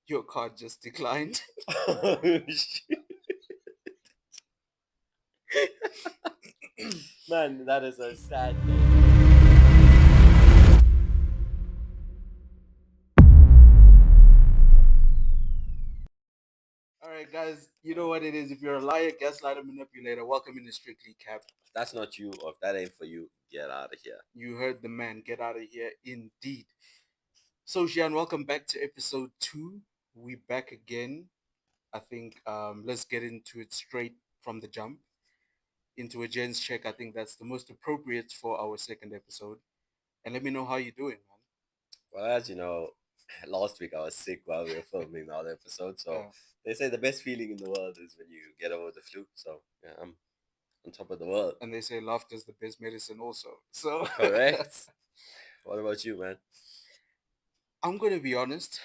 Your card just declined. Oh, shit. Man, that is a sad day. All right, guys, you know what it is. If you're a liar, gaslighter, manipulator, welcome into Strictly Cap. If that's not you, or if that ain't for you, get out of here. You heard the man. Get out of here, indeed. So, Jian, welcome back to episode 2. We back again. I think let's get into it straight from the jump. Into a Jen's check. I think that's the most appropriate for our second episode. And let me know how you're doing, Well, as you know, last week I was sick while we were filming the other episode, man. so they say the best feeling in the world is when you get over the flu. So yeah, I'm on top of the world. And they say laughter is the best medicine, also. So, Correct. What about you, man? I'm going to be honest.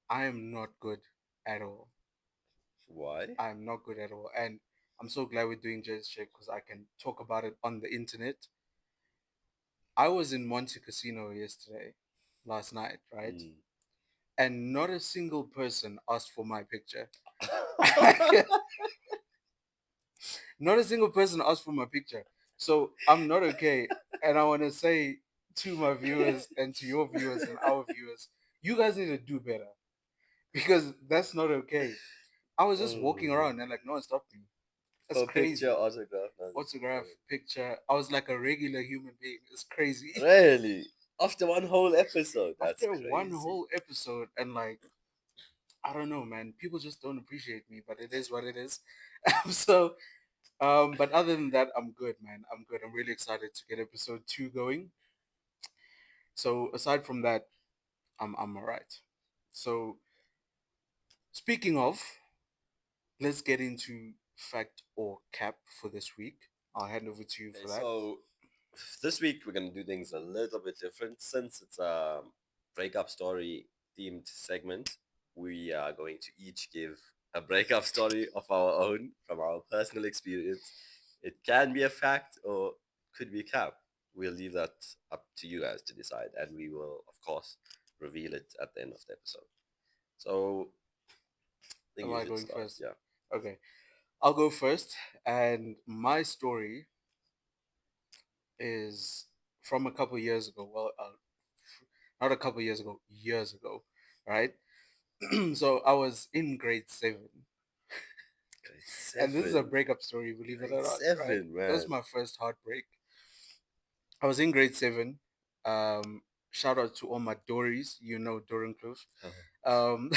I am not good at all. Why? I'm not good at all. And I'm so glad we're doing Jen's check because I can talk about it on the internet. I was in Monte Casino yesterday, last night, right? Mm. And not a single person asked for my picture. Not a single person asked for my picture. So I'm not okay. And I want to say to my viewers and to your viewers and our viewers, you guys need to do better because that's not okay. I was just walking Oh, around and like no one stopped me. That's for picture crazy. autograph. No, this is Autograph, funny. picture. I was like a regular human being. It's crazy. Really? After one whole episode? That's After one crazy. whole episode, and like, I don't know, man. People just don't appreciate me, but it is what it is. So, but other than that, I'm good, man. I'm good. I'm really excited to get episode 2 going. So aside from that, I'm alright. So speaking of, let's get into fact or cap for this week. I'll hand over to you Okay, for that. so this week we're gonna do things a little bit different since it's a breakup story themed segment. We are going to each give a breakup story of our own from our personal experience. It can be a fact or could be a cap. We'll leave that up to you guys to decide, and we will, of course, reveal it at the end of the episode. So I think Am you I should going start. first? Yeah. Okay, I'll go first. And my story is from a couple years ago. Well, not a couple years ago, years ago, right? So I was in grade 7, Grade and this is a seven. breakup story, believe it or Grade not, right? seven, That was man. my first heartbreak. I was in grade 7. Shout out to all my Dories, Dorian Close. Um,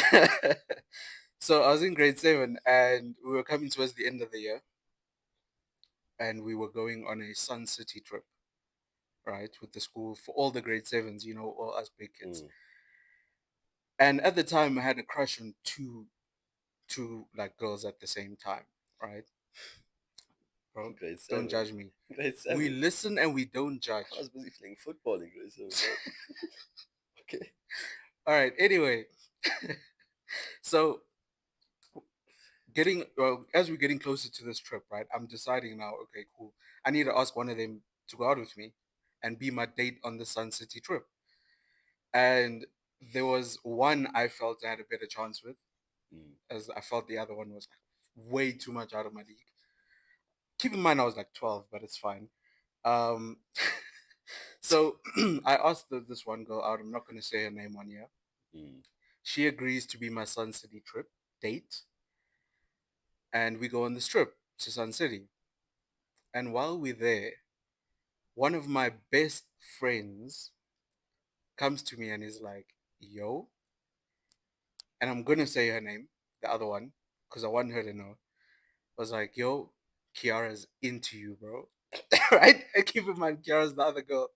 so I was in grade 7, and we were coming towards the end of the year, and we were going on a Sun City trip, right, with the school for all the grade 7s, all us big kids. Mm. And at the time, I had a crush on two like girls at the same time, right, bro? Grade Don't seven. judge me. Grade We seven. listen and we don't I judge. was busy playing football in grade seven, man. Okay. All right. Anyway, so as we're getting closer to this trip, right? I'm deciding now. Okay, cool. I need to ask one of them to go out with me and be my date on the Sun City trip. And there was one I felt I had a better chance with, Mm. as I felt the other one was like way too much out of my league. Keep in mind I was like 12, but it's fine. Um, so I asked this one girl out. I'm not going to say her name on here. Mm. She agrees to be my Sun City trip date, and we go on this trip to Sun City. And while we're there, one of my best friends comes to me and is like, "Yo," and I'm gonna say her name, the other one, because I want her to know. I was like, "Yo, Kiara's into you, bro." Right? And keep in mind, Kiara's the other girl.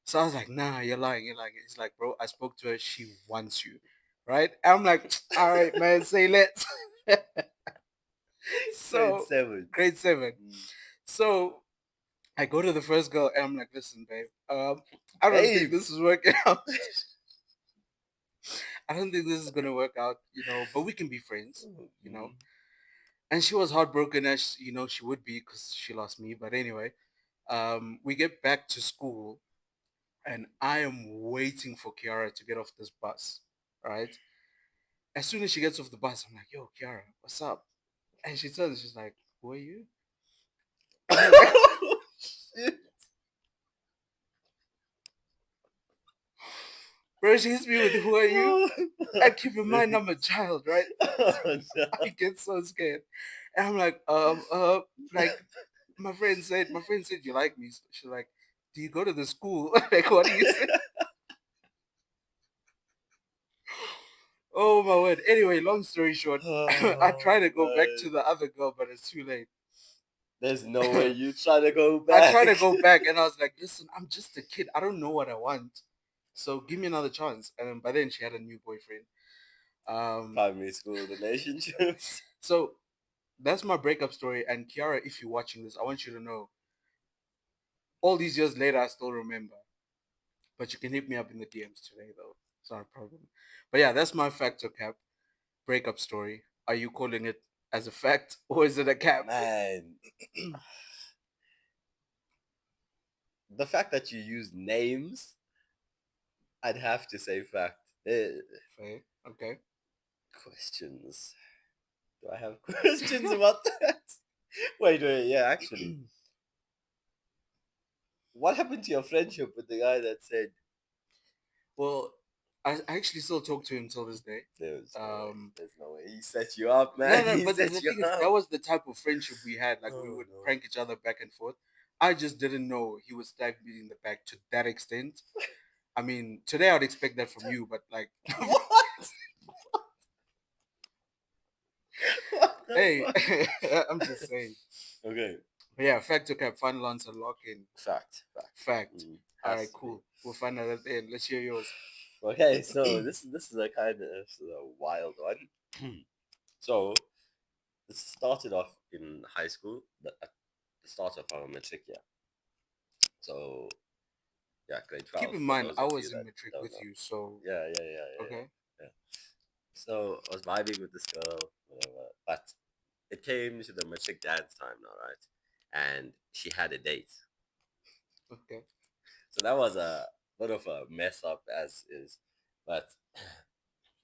So I was like, "Nah, you're lying. You're lying." He's like, "Bro, I spoke to her. She wants you." Right? I'm like, "All right, man, say less." Grade So, seven. grade 7. Mm. So I go to the first girl and I'm like, "Listen, babe, I don't think Babe. this is working out. I don't think this is gonna work out, but we can be friends, you know." Mm. And she was heartbroken as she would be because she lost me. But anyway, we get back to school and I am waiting for Kiara to get off this bus, right? As soon as she gets off the bus, I'm like, yo, Kiara, what's up? And she turns, she's like, who are you? And I'm like, Shit. bro, she hits me with who are you? Oh, And keep in mind, shit. I'm a child, right? Oh, no. I get so scared. And I'm like, like my friend said you like me. She's like, do you go to the school? Like, what do you say? Oh my word. Anyway, long story short, I Oh, try to go back man. to the other girl, but it's too late. There's no way you try to go I try to back. go back and I was like, listen, I'm just a kid. I don't know what I want. So give me another chance. And then by then she had a new boyfriend. Um Primary school relationships. so that's my breakup story. And Kiara, if you're watching this, I want you to know all these years later I still remember. But you can hit me up in the DMs today though. It's not a problem. But yeah, that's my factor cap breakup story. Are you calling it as a fact or is it a cap? Man, the fact that you use names, I'd have to say fact. Fair. Okay. Questions. Do I have questions about that? Wait, yeah, actually. What happened to your friendship with the guy that said Well, I actually still talk to him till this day. there's no way, Um, there's no way. He set you up, no, man. no, He but set the you thing is, that up. was the type of friendship we had. Like, we Oh would no. prank each other back and forth. I just didn't know he would stab me in the back to that extent. I mean, today I'd expect that from you, but like, What? What the hey, fuck? I'm just saying. Okay. But yeah, factor cap, final answer, lock in. Fact. Fact. Fact. All Has right, to be. cool. We'll find out at the end. Let's hear yours. Okay, so this is a kind of this is a wild one. So this started off in high school, at the start of our matric year. So yeah, grade Keep 12 in for mind, those I of you was in that matric don't with know. you, so Yeah. okay. Yeah. So I was vibing with this girl, whatever. But it came to the matric dance time now, right? And she had a date. Okay. So that was a bit of a mess up as is. But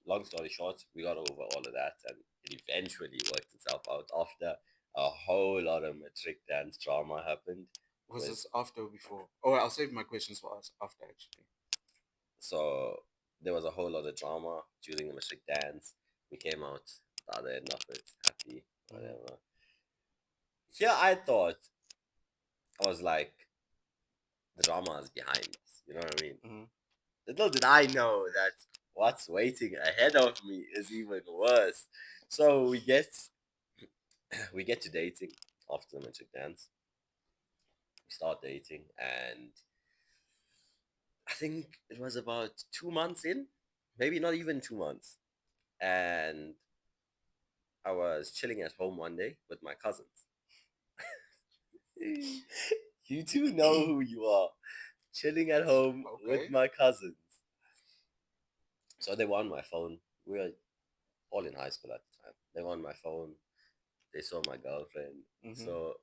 long story short, we got over all of that and it eventually worked itself out after a whole lot of matric dance drama happened Was with this after or before? Oh, I'll save my questions for us after, actually. so there was a whole lot of drama during the matric dance. We came out the other end of it, happy, Mm-hmm. whatever. Here I thought I was like the drama is behind us, you know what I mean? Mm-hmm. Little did I know that what's waiting ahead of me is even worse. So we get to dating after the matric dance. We start dating, and I think it was about 2 months in, maybe not even 2 months. And I was chilling at home one day with my cousins. You two know who you are. Chilling at home with Okay. my cousins. So they were on my phone. We were all in high school at the time. They were on my phone. They saw my girlfriend. Mm-hmm. So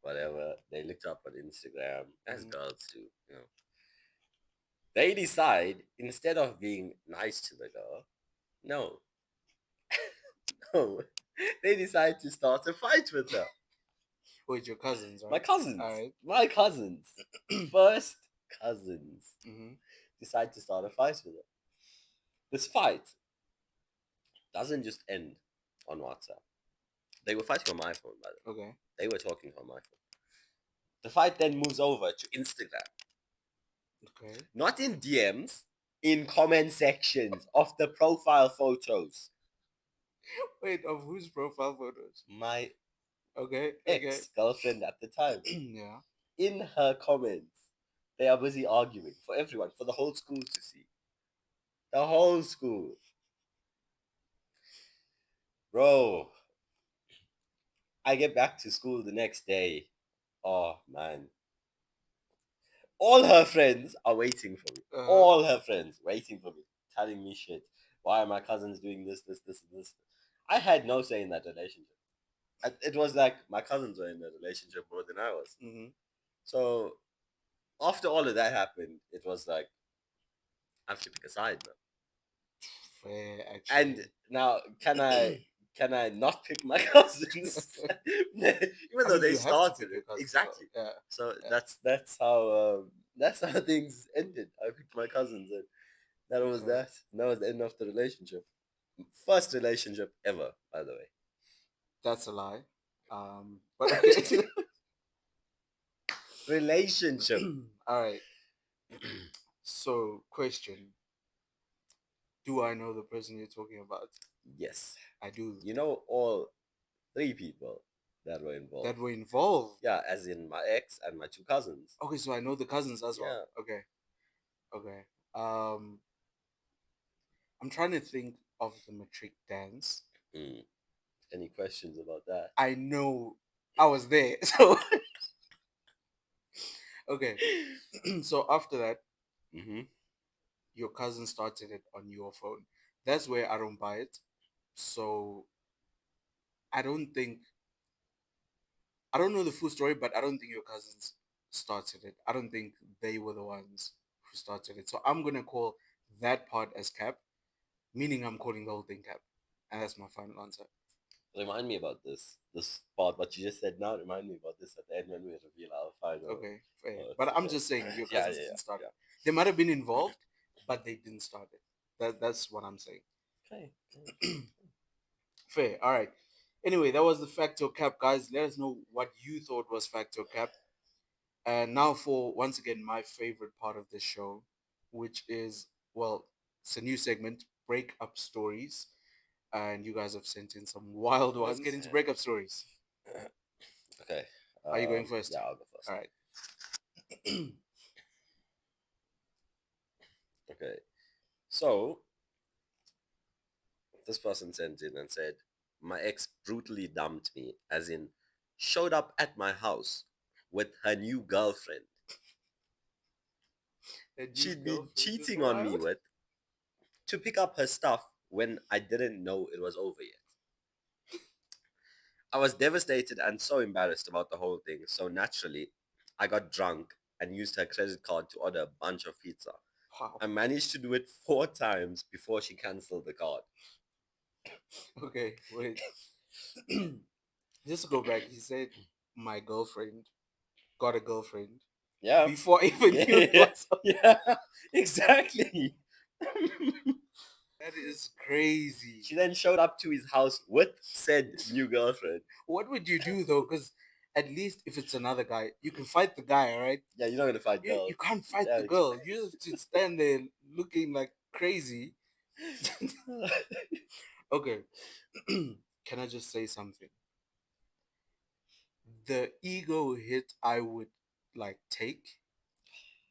whatever. They looked up on Instagram, as Mm-hmm. girls do, you know. They decide, instead of being nice to the girl, no, no, they decide to start a fight with her. Wait, your cousins, My right? All cousins, right. my cousins, first cousins, Mm-hmm. decide to start a fight with her. This fight doesn't just end on WhatsApp. They were fighting on my phone, by the way. Okay. They were talking on my phone. The fight then moves over to Instagram. Okay. Not in DMs, in comment sections of the profile photos. Wait, of whose profile photos? My Okay. Okay. ex girlfriend at the time, Yeah. in her comments, they are busy arguing for everyone, for the whole school to see. The whole school. Bro, I get back to school the next day. Oh, man. All her friends are waiting for me. Uh-huh. All her friends waiting for me, telling me shit. Why are my cousins doing this? I had no say in that relationship. It was like my cousins were in the relationship more than I was. Mm-hmm. So after all of that happened, it was like I have to pick a side now. Fair, And actually. now, can I not pick my cousins? Even I though mean, they you have to started pick your it cousins though. exactly. Yeah, So yeah. that's how things ended. I picked my cousins, and that was Fair. that. That was the end of the relationship. First relationship ever, by the That's a lie. But okay. way. Relationship. All right. So, question: do I know the person you're talking about? Yes, I do. you know all three people that were involved. That were involved. Yeah, as in my ex and my two cousins. Okay, so I know the cousins as well. Yeah. Okay, okay. Um, I'm trying to think of the matric dance. Mm. Any questions about that? I know I was there. So okay. So after that, Mm-hmm. your cousin started it on your phone. That's where I don't buy it. So I don't think I don't know the full story, but I don't think your cousins started it. I don't think they were the ones who started it. So I'm gonna call that part as cap, meaning I'm calling the whole thing cap. And that's my final answer. Remind me about this part. What you just said now. Remind me about this at the end when we reveal our final Okay, fair. thoughts. But I'm Okay. just saying your Yeah, cousins yeah, didn't start yeah, it. They might have been involved, but they didn't start it. That's what I'm saying. yeah. Okay. Fair. All right. Anyway, that was the factor cap, guys. Let us know what you thought was factor cap. And now for once again my favorite part of the show, which is well, it's a new segment, breakup stories. And you guys have sent in some wild ones. Let's get into breakup stories. Okay. Are you going first? Yeah, I'll go first. All right. Okay. So this person sent in and said, my ex brutally dumped me, as in showed up at my house with her new girlfriend A new she'd been girlfriend is cheating on me wild. with to pick up her stuff when I didn't know it was over yet. I was devastated and so embarrassed about the whole thing, so naturally, I got drunk and used her credit card to order a bunch of pizza. Wow. I managed to do it 4 times before she cancelled the card. Okay, wait. Just to go back, he said my girlfriend got a girlfriend Yeah, before I even knew it yeah, was. yeah, exactly. That is crazy. She then showed up to his house with said new girlfriend. What would you do though? Because at least if it's another guy, you can fight the guy, all right? Yeah, you're not gonna fight You girls. can't fight Yeah, the girl. You have to stand there looking like crazy. Okay. Can I just say something? The ego hit I would like take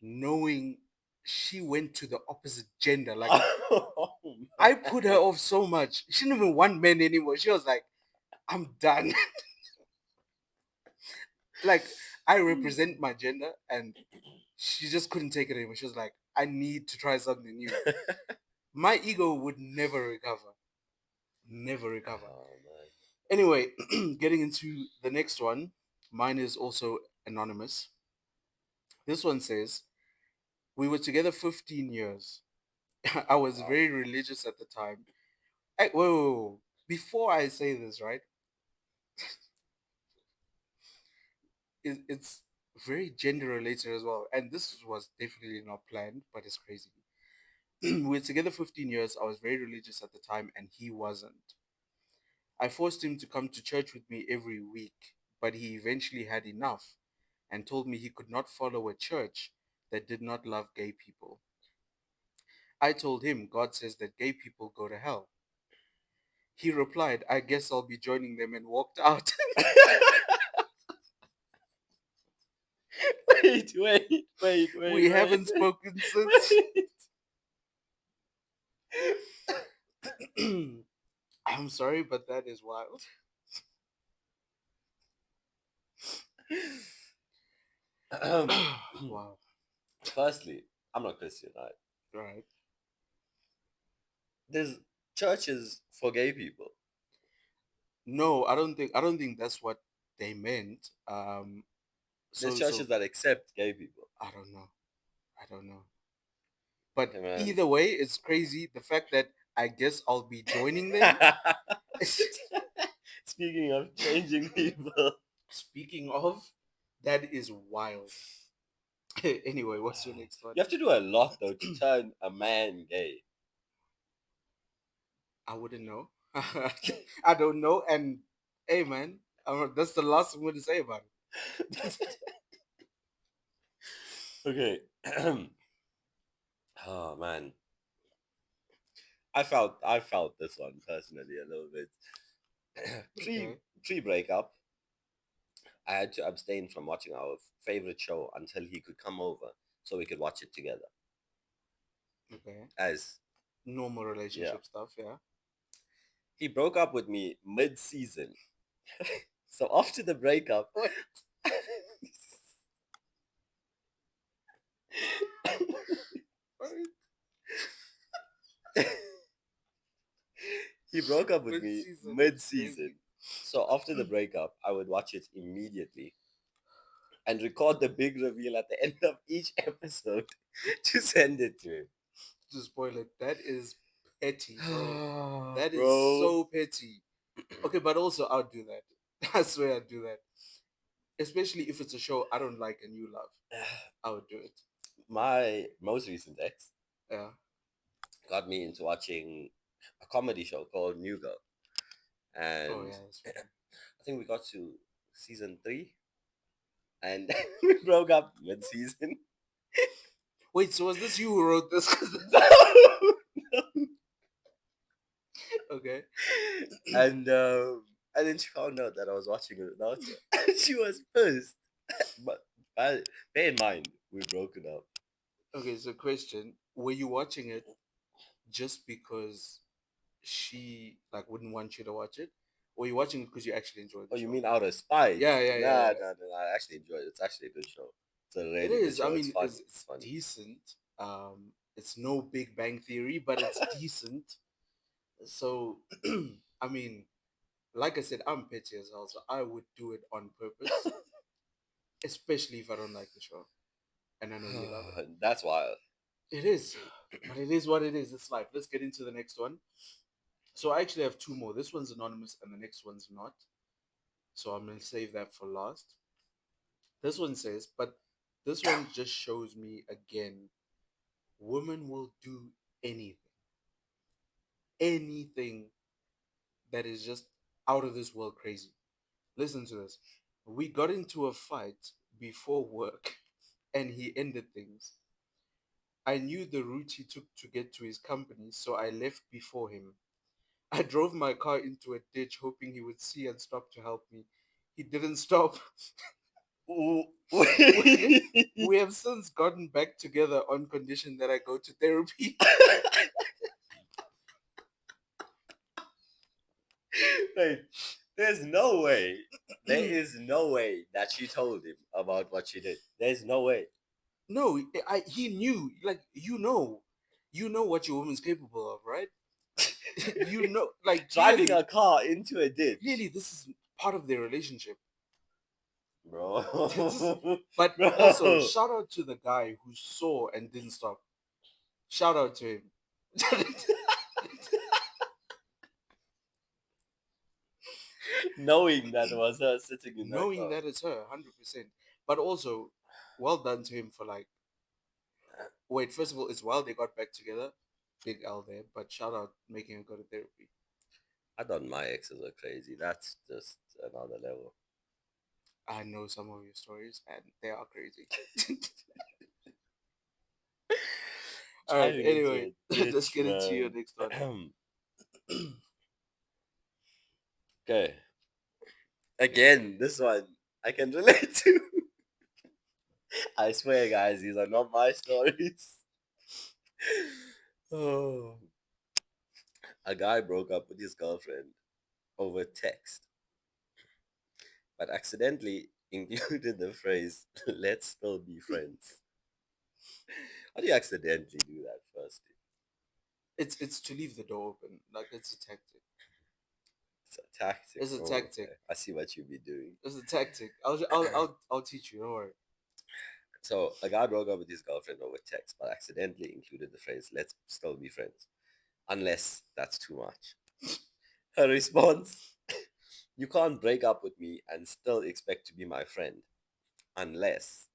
knowing she went to the opposite gender. Like oh, I put her off so much. She didn't even want men anymore. She was like, I'm done. Like I represent my gender and she just couldn't take it anymore. She was like, I need to try something new. My ego would never recover. Never recover. oh man. Anyway, getting into the next one. Mine is also anonymous. This one says, we were together 15 years. I was Wow. very religious at the time. Whoa, whoa, whoa. Before I say this, right? It's very gender related as well. And this was definitely not planned, but it's crazy. We were together 15 years. I was very religious at the time, and he wasn't. I forced him to come to church with me every week, but he eventually had enough and told me he could not follow a church that did not love gay people. I told him God says that gay people go to hell. He replied, I guess I'll be joining them, and walked out. We Wait. haven't spoken since. I'm sorry, but that is wild. um, Wow. firstly, I'm not Christian, right? Right. There's churches for gay people. No, I don't think that's what they meant. There's So churches that accept gay people. I don't know. I don't know. But Hey man, either way, it's crazy. The fact that I guess I'll be joining them. Speaking of changing people, Speaking of, that is wild. Anyway, what's your next one? you have to do a lot though to turn a man gay. I wouldn't know. I don't know. And hey, man, that's the last I'm going to say about it. Okay. Oh man, I felt this one personally a little bit. pre Okay, pre breakup, I had to abstain from watching our favorite show until he could come over so we could watch it together. okay. As Normal yeah, relationship stuff, yeah. he broke up with me mid-season. So after the breakup, What? What? he broke up with Mid me season is mid-season. crazy. So after the breakup, I would watch it immediately and record the big reveal at the end of each episode to send it to To spoil it, that is petty, bro. him. That is Bro. so petty. Okay, but also I'll do that. I swear I'd do that. Especially if it's a show I don't like and you love. I would do it. My most recent ex Yeah. got me into watching a comedy show called New Girl. Oh And yeah, that's funny. I think we got to season 3 and we broke up mid season. Wait, so was this you who wrote this? Okay. And then she found out that I was watching it without her. She was pissed. But bear in mind, we broken up. Okay, so question. Were you watching it just because she like wouldn't want you to watch it? Or you watching it because you actually enjoyed Oh, the you show? mean out of spite? Yeah, yeah, yeah, Nah, yeah. nah, nah. I actually enjoyed it. It's actually a good show. It's a It really good is. I show. It's mean, funny. it's It's funny. decent. It's no Big Bang Theory, but it's decent. So, I mean, like I said, I'm petty as hell, so I would do it on purpose, especially if I don't like the show, and I know you love it. That's wild. It is, but it is what it is. It's life. Let's get into the next one. So I actually have two more. This one's anonymous, and the next one's not. So I'm gonna save that for last. This one says, but this one just shows me again, women will do anything, anything that is just out of this world crazy. Listen to this. We got into a fight before work and he ended things. I knew the route he took to get to his company, so I left before him. I drove my car into a ditch hoping he would see and stop to help me. He didn't stop. Ooh. we, we have since gotten back together on condition that I go to therapy. Wait, there's no way. There is no way that she told him about what she did. There's no way. No, he knew, like, you know what your woman's capable of, right? You know, like, Driving clearly, a car into a ditch. clearly this is part of their relationship. This, Bro. but also, Bro. shout out to the guy who saw and didn't stop. Shout out to him. Knowing that was her sitting in that Knowing car. that it's her, 100%. But also, well done to him for like, wait, first of all, it's while they got back together. Big L there, but shout out making her go to therapy. I thought my exes were crazy. That's just another level. I know some of your stories and they are crazy. All right, Driving into anyway, a let's ditch, get into your man. next one. Okay. Again, this one I can relate to. I swear, guys, these are not my stories. Oh. A guy broke up with his girlfriend over text, but accidentally included the phrase, let's still be friends. How do you accidentally do that, firstly? It's to leave the door open. Like it's a tactic. It's a tactic. It's a Oh, tactic. okay. I see what you'll be doing. It's a tactic. I'll teach you. Don't worry. So, a guy broke up with his girlfriend over text, but accidentally included the phrase, let's still be friends. unless that's too much. Her response: you can't break up with me and still expect to be my friend unless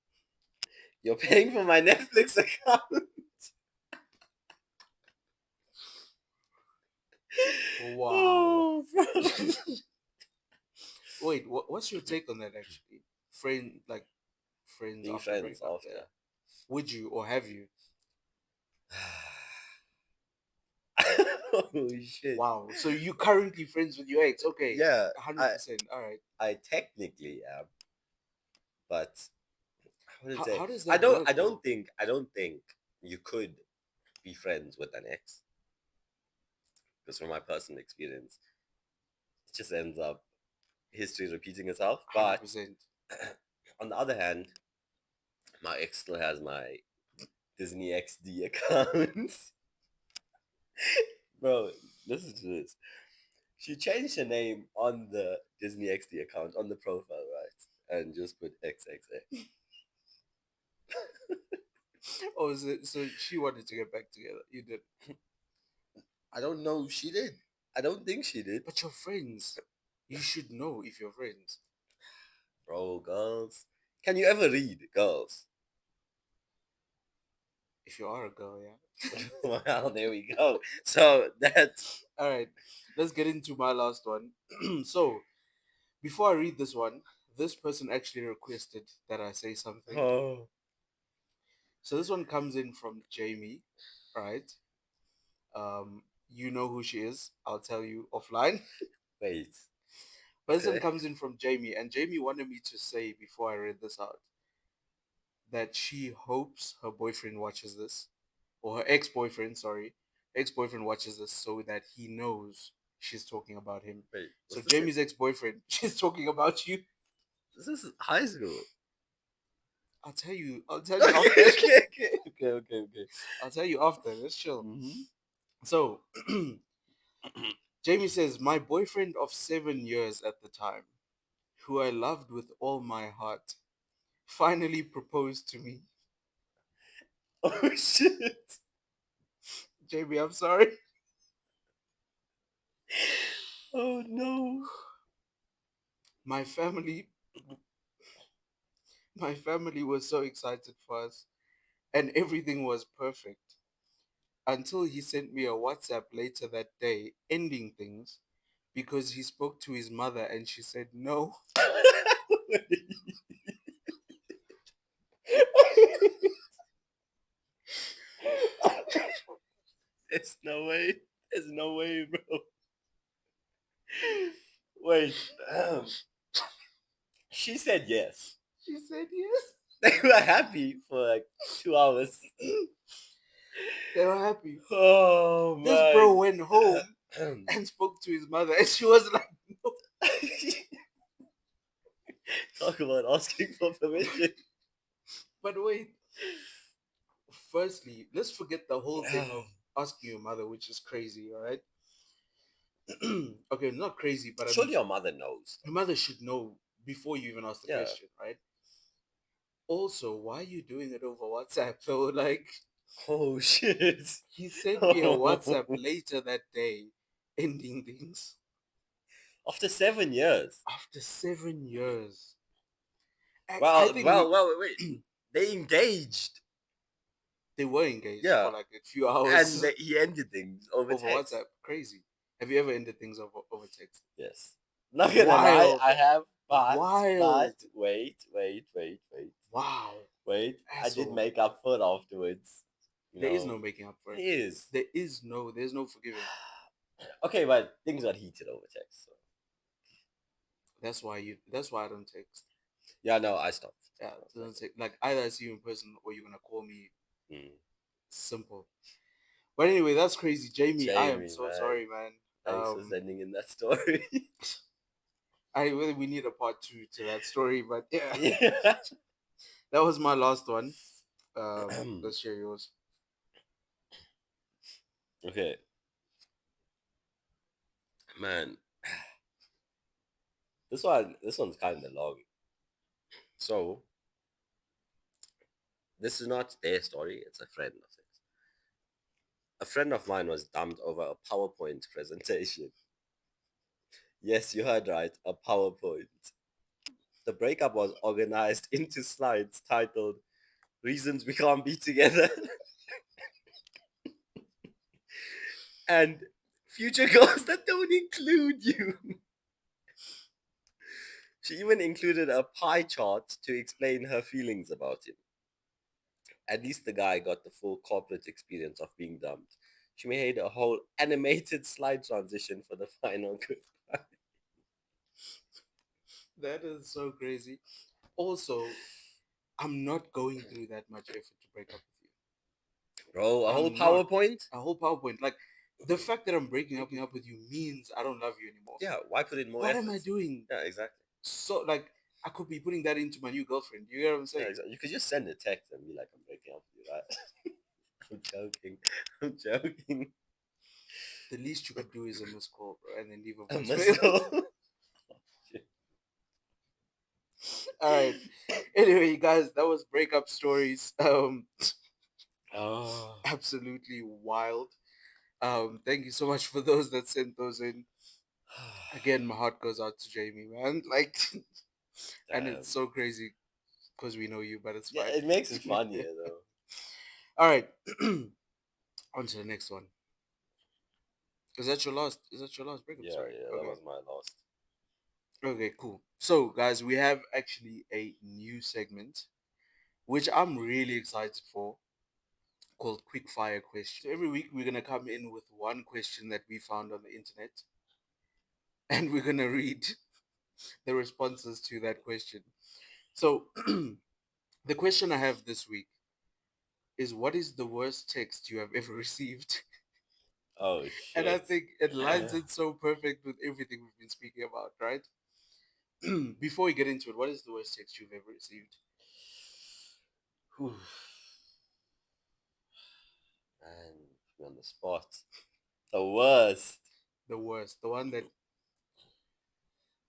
you're paying for my Netflix account. Wow. Oh, bro. Wait, what's your take on that actually? Like friends Being after friends breakup, yeah. after. Would you or have you? Oh shit. Wow. So you currently friends with your ex? Okay, Yeah, 100%. All right. I technically am, but I wouldn't say How does that work though? I don't think you could be friends with an ex because from my personal experience, it just ends up history repeating itself. But 100%. on the other hand, my ex still has my Disney XD account. Bro, listen to this. She changed her name on the Disney XD account on the profile, right? And just put XXX. Oh, so she wanted to get back together. You did. I don't know if she did. I don't think she did. But you're friends. You should know if you're friends. Bro, girls. Can you ever read, girls? If you are a girl, yeah. Well, there we go. So that's All right. Let's get into my last one. So, before I read this one, this person actually requested that I say something. oh So this one comes in from Jamie, right? You know who she is. I'll tell you offline. wait. But this one Okay. comes in from Jamie, and Jamie wanted me to say before I read this out that she hopes her boyfriend watches this, or her ex-boyfriend, sorry, ex-boyfriend watches this so that he knows she's talking about him. Wait, So was this in Jamie's ex-boyfriend, she's talking about you. this is high school? I'll tell you. I'll tell you Okay, after. okay, okay, okay, okay, okay. I'll tell you after. Let's chill. Mm-hmm. So Jamie says, my boyfriend of 7 years at the time, who I loved with all my heart, finally proposed to me. Oh shit. Jamie, I'm sorry. Oh no. My family, my family was so excited for us, and everything was perfect until he sent me a WhatsApp later that day, ending things because he spoke to his mother and she said no. There's no way. There's no way, bro. Wait. She said yes. She said yes. They were happy for like 2 hours. They were happy. Oh This bro man. went home and spoke to his mother, and she was like, no. Talk about asking for permission. But wait, firstly, let's forget the whole thing of asking your mother, which is crazy, all right? Okay, not crazy, but I mean, Surely your mother knows. your mother should know before you even ask the Yeah. question, right? Also, why are you doing it over WhatsApp though? Like, Oh shit. he sent me a WhatsApp later that day, ending things After 7 years. after 7 years. I Well, think well, well, wait. They engaged. they were engaged Yeah. for like a few And hours he ended things over over text. WhatsApp. Crazy. Have you ever ended things over text? Yes. Not gonna lie, Wild, I have, but wild. Wow, wait. I did asshole. make up for it afterwards. You There is know, no making up for it it. is. There's no forgiving. Okay, but things got heated over text. So. That's why I don't text. Yeah, no, I stopped. Yeah, I was it like, doesn't take like either I see you in person or you're gonna call me. mm. Simple. But anyway, that's crazy, Jamie. I am Jamie, so man, sorry, man. thanks for sending in that story. I really we need a part two to that story, but yeah, Yeah. that was my last one. Let's share yours. Okay, man. This one's kind of long. So this is not their story; it's a friend of theirs. A friend of mine was dumped over a PowerPoint presentation. Yes, you heard right, a PowerPoint. The breakup was organized into slides titled Reasons We Can't Be Together and Future Goals That Don't Include You. She even included a pie chart to explain her feelings about him. At least the guy got the full corporate experience of being dumped. She made a whole animated slide transition for the final goodbye. That is so crazy. Also, I'm not going through that much effort to break up with you. Bro, a whole I'm not. PowerPoint? A whole PowerPoint. Like, the fact that I'm breaking up with you means I don't love you anymore. Yeah, why put in more What effort? am I doing? Yeah, exactly. So, like, I could be putting that into my new girlfriend. You get what I'm Yeah, saying? exactly. You could just send a text and be like, I'm breaking up with you, right? I'm joking. I'm joking. The least you could do is a missed call, bro, and then leave a I must voicemail. go. All right. Anyway, guys, that was breakup stories. Oh. Absolutely wild. Thank you so much for those that sent those in. Again, my heart goes out to Jamie, man. Like, and Damn. it's so crazy because we know you, but it's Yeah, fine. it makes it funnier though. All right. On to the next one. Is that your last? Is that your last breakup Yeah, story? yeah, that Okay. was my last. Okay, cool. So, guys, we have actually a new segment, which I'm really excited for, called Quickfire Question. So every week we're gonna come in with one question that we found on the internet, and we're gonna read the responses to that question. So, the question I have this week is, what is the worst text you have ever received? Oh And I shit. think it lines in so perfect with everything we've been speaking about, right? Before we get into it, what is the worst text you've ever received? Whew. Man, put me on the spot. The worst. The worst, the one that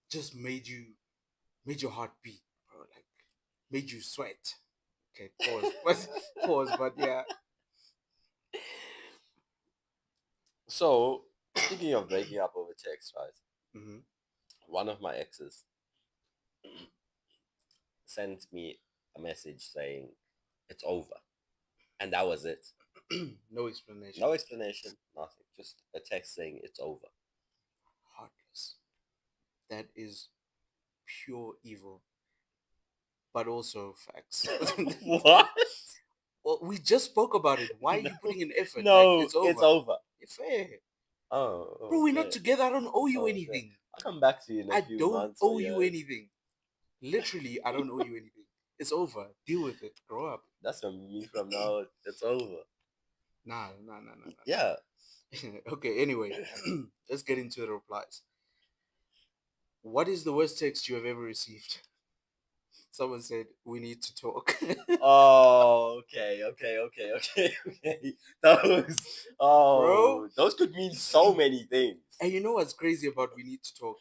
just made your heart beat, bro, like made you sweat. Okay, pause, but pause, but yeah. So, speaking of breaking up over text, right? Hmm. One of my exes sent me a message saying it's over, and that was it. No explanation. No explanation, nothing. Just a text saying it's over. Heartless. That is pure evil, but also facts. What? Well, we just spoke about it. Why are No, you putting in effort? Like, no, it's it's over. over. It's fair. Bro, Oh, we're not okay. together. I don't owe you Oh, okay. anything. I'll come back to you in a I few don't months or owe you years. anything. Literally, I don't owe you anything. It's over. Deal with it. Grow up. That's from me from now. It's over. Nah, nah, nah, nah, nah, Yeah. nah. Okay, anyway, let's get into the replies. What is the worst text you have ever received? Someone said, we need to talk. Oh, okay, okay, okay, okay, okay. Those, Bro. those could mean so many things. And you know what's crazy about we need to talk?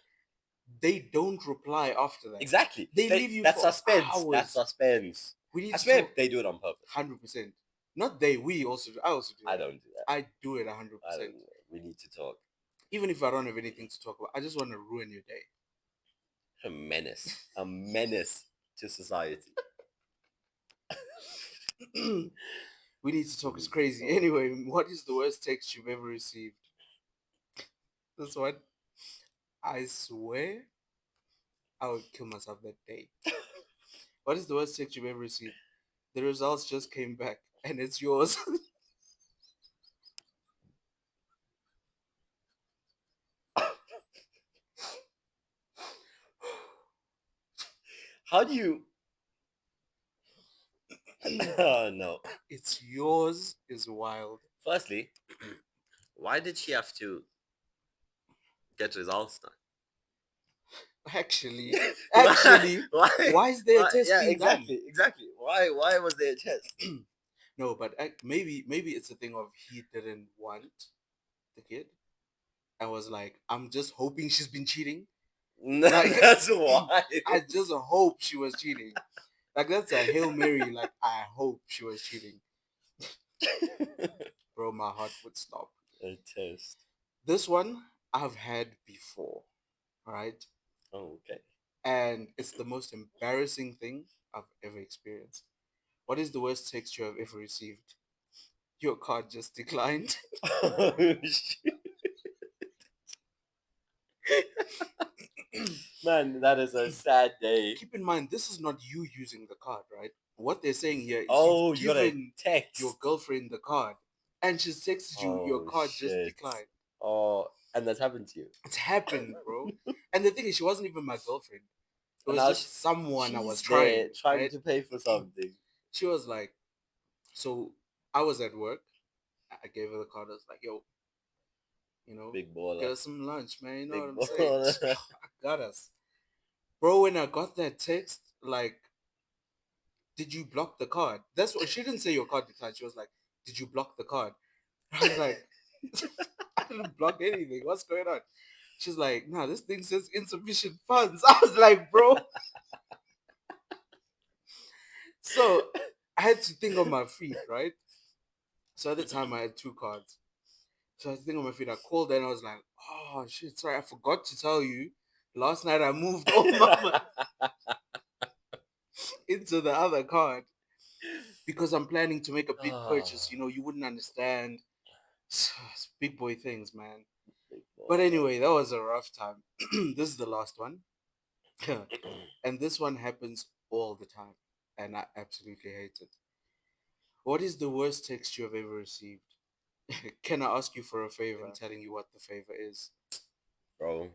They don't reply after that. Exactly. They leave you That's for suspense. That's hours. suspense. We need I to swear talk they do it on purpose. 100%. Not they, we also do. I also do I that. don't do that. I do it I 100%. don't do it. We need to talk. Even if I don't have anything to talk about, I just want to ruin your day. A menace. A menace to society. We need to We talk is need to crazy. talk. Anyway, what is the worst text you've ever received? This one, I swear I would kill myself that day. What is the worst text you've ever received? The results just came back and it's yours. How do you? Oh no. It's yours is wild. Firstly, why did she have to get results done? Actually, why? actually, Why? why is there a Why? test Yeah, being done? exactly, exactly. Why was there a test? No, but maybe it's a thing of he didn't want the kid and was like, I'm just hoping she's been cheating. Like, That's why. I just hope she was cheating. Like, that's a Hail Mary. Like, I hope she was cheating. bro, my heart would stop. A test. This one I've had before, right? Oh, okay. And it's the most embarrassing thing I've ever experienced. What is the worst text you have ever received? Your card just declined. Oh, shit. Man, that is a sad day. Keep in mind, this is not you using the card, right? What they're saying here is you've Oh, you got a given your text. girlfriend the card and she's texted you, your Oh card just shit. declined. Oh, and that's happened to you. It's happened, bro. And the thing is, she wasn't even my girlfriend. It And was now just someone I was she's trying, there trying right? to pay for something. She was like, so I was at work. I gave her the card. I was like, yo, Big get baller. us some lunch, man. You know what Big I'm saying? baller. I got us. Bro, when I got that text, like, did you block the card? That's what she didn't say your card declined. She was like, did you block the card? I was like, I didn't block anything. What's going on? She's like, nah, this thing says insufficient funds. I was like, bro. So I had to think on my feet, right? So at the time I had two cards. So I was thinking on my feet. I called and I was like, oh shit, sorry, I forgot to tell you. Last night I moved all my money into the other card because I'm planning to make a big Ah, purchase. You wouldn't understand. It's big boy things, man. big But baller. anyway, that was a rough time. This is the last one. And this one happens all the time. And I absolutely hate it. What is the worst text you have ever received? Can I ask you for a favor? I'm telling you what the favor is. Bro.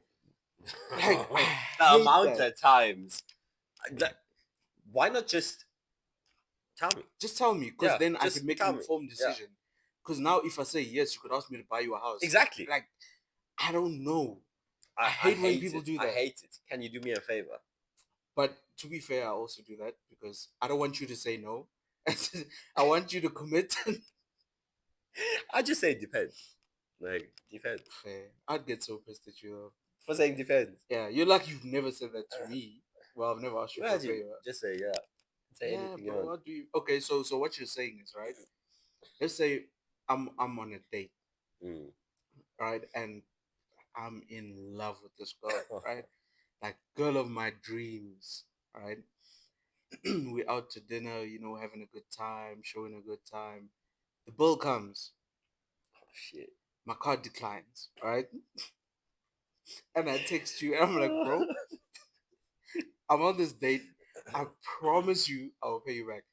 Like, I The hate amount that. of times. That, why not just tell me? Just tell me, because Yeah, then I can just make an tell me. informed Yeah, decision. Because now, if I say yes, you could ask me to buy you a house. exactly. Like, I don't know. I I hate when hate people it. do I that. hate it. Can you do me a favor? But to be fair, I also do that because I don't want you to say no. I want you to commit. I just say depends. Like, depends. Fair. I'd get so pissed at you though. For saying depends. Yeah, you're lucky you've never said that to me. Well, I've never asked you for a Imagine, favor. just say yeah. Say Yeah, anything you bro. want. What do you? Okay, so what you're saying is right. Let's say I'm on a date, Mm. right, and I'm in love with this girl, right, like girl of my dreams, right. We're out to dinner, having a good time, showing a good time. The bill comes, Oh shit. my card declines, right, and I text you, and I'm like, bro, I'm on this date. I promise you, I will pay you back.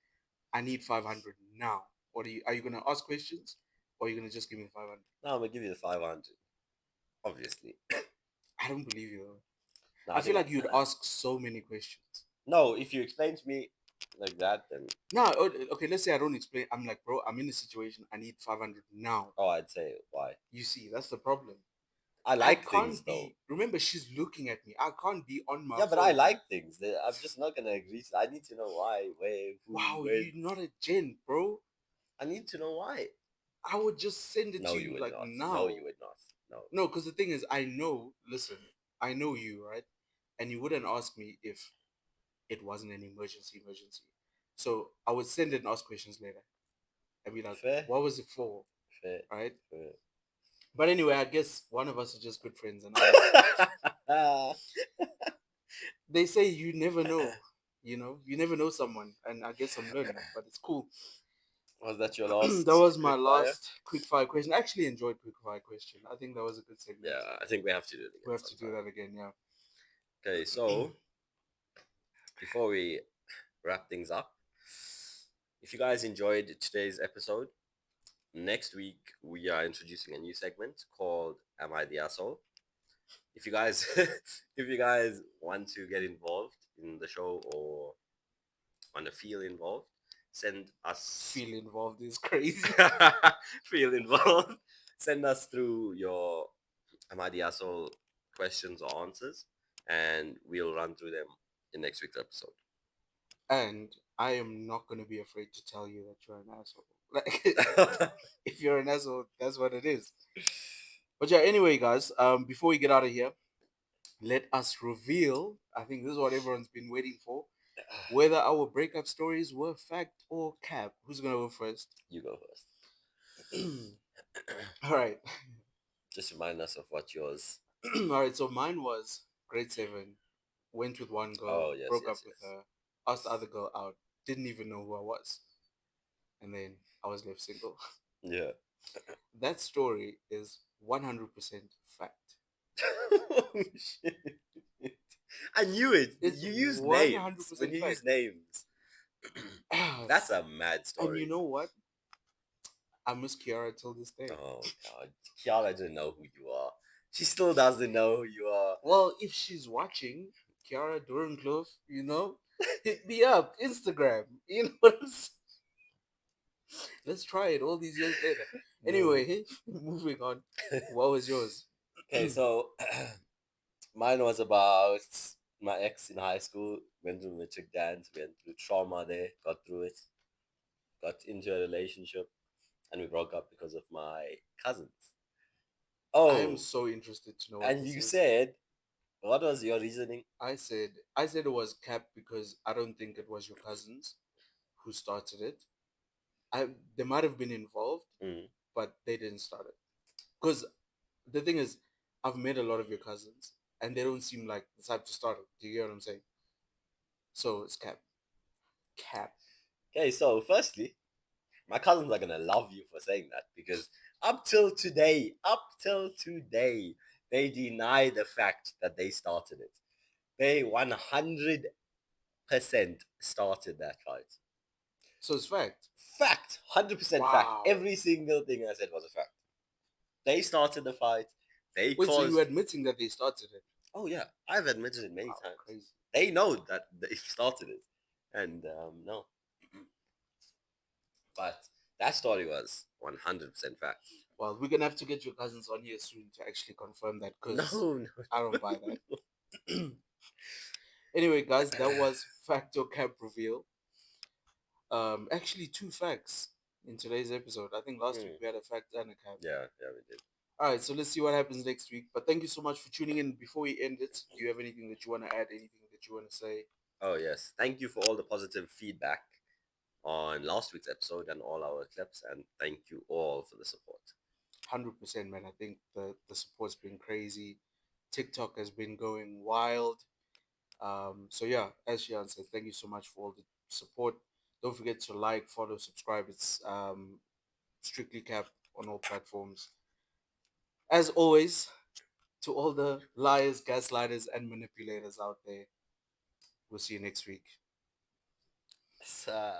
I need 500 now. What are you gonna ask questions, or are you gonna just give me 500? Now I'm gonna give you the 500. Obviously. I don't believe you though. No, I I feel think like you'd ask so many questions. no. If you explain to me like that, then No, okay, let's say I don't explain. I'm like, bro, I'm in a situation. I need 500 now. oh, I'd say why. You see, that's the problem. I I like things can't though. be. Remember, she's looking at me. I can't be on my Yeah, but I phone. like things. I'm just not gonna agree. I need to know why, where, who, Wow, when. you're not a gent, bro. I need to know why. I would just send it No, to you you would like not. No, now. you would not. No. No, because the thing is, I know. Listen, I know you, right? And you wouldn't ask me if it wasn't an emergency. So I would send it and ask questions later. I'd be like, Fair, what was it for? fair, Right? fair. But anyway, I guess one of us is just good friends, and others. They say you never know. You never know someone, and I guess I'm learning, but it's cool. Was that your That last was my quick fire? last quickfire question. I actually enjoyed quickfire question. I think that was a good segment. Yeah, I think we have to do it We again have to do sometime. that again, yeah. Okay, so before we wrap things up, if you guys enjoyed today's episode, next week we are introducing a new segment called "Am I the Asshole?" If you guys, if you guys want to get involved in the show or want to feel involved, send us Feel involved is crazy. feel involved. Send us through your "Am I the Asshole?" questions or answers, and we'll run through them in next week's episode. And I am not gonna be afraid to tell you that you're an asshole. Like, if you're an asshole, that's what it is. But yeah, anyway, guys, before we get out of here, let us reveal. I think this is what everyone's been waiting for. Whether our breakup stories were fact or cap. Who's gonna go first? You go first. All right. Just remind us of what yours. All right. So mine was grade seven. Went with one girl, Oh yes, broke up yes, with yes. her, asked the other girl out, didn't even know who I was, and then I was left single. Yeah. That story is 100% fact. Oh, shit. I knew it. It's You use names. When 100% you fact. use names, that's a mad And you story. know what? I miss Kiara till this day. Oh god, Kiara doesn't know who you are. She still doesn't know who you are. Well, if she's watching, Kiara Dorencliffe, hit me up, Instagram. You know what I'm saying? Let's try it all these years later. No. Anyway, moving on. What was yours? Okay, so mine was about my ex in high school. Went through matric dance, went through trauma there, got through it, got into a relationship, and we broke up because of my cousins. I am Oh, so interested to know what and this you is. said, what was your reasoning? I said it was cap because I don't think it was your cousins who started it. They might have been involved, Mm. but they didn't start it. Because the thing is, I've met a lot of your cousins, and they don't seem like the type to start it. Do you get what I'm saying? So it's cap. Cap. Okay, so firstly, my cousins are gonna love you for saying that because up till today, they deny the fact that they started it. They 100% started that fight. So it's fact. Fact, 100% fact. Wow. Every single thing I said was a fact. They started the fight. They Wait, so you caused. admitting that they started it? Oh yeah, I've admitted it many Wow, times. crazy. They know that they started it, and no, but that story was 100% fact. Well, we're gonna have to get your cousins on here soon to actually confirm that because No, no. I don't buy that. Anyway, guys, that was fact or cap reveal. Actually, two facts in today's episode. I think last week Hmm. we had a fact and a cap. Yeah, yeah, we did. All right, so let's see what happens next week. But thank you so much for tuning in. Before we end it, do you have anything that you want to add? Anything that you want to say? Oh yes, thank you for all the positive feedback on last week's episode and all our clips, and thank you all for the support. 100%, man. I think the support's been crazy. TikTok has been going wild. So yeah, as Shian said, thank you so much for all the support. Don't forget to like, follow, subscribe. It's strictly cap on all platforms. As always, to all the liars, gaslighters, and manipulators out there, we'll see you next week. So,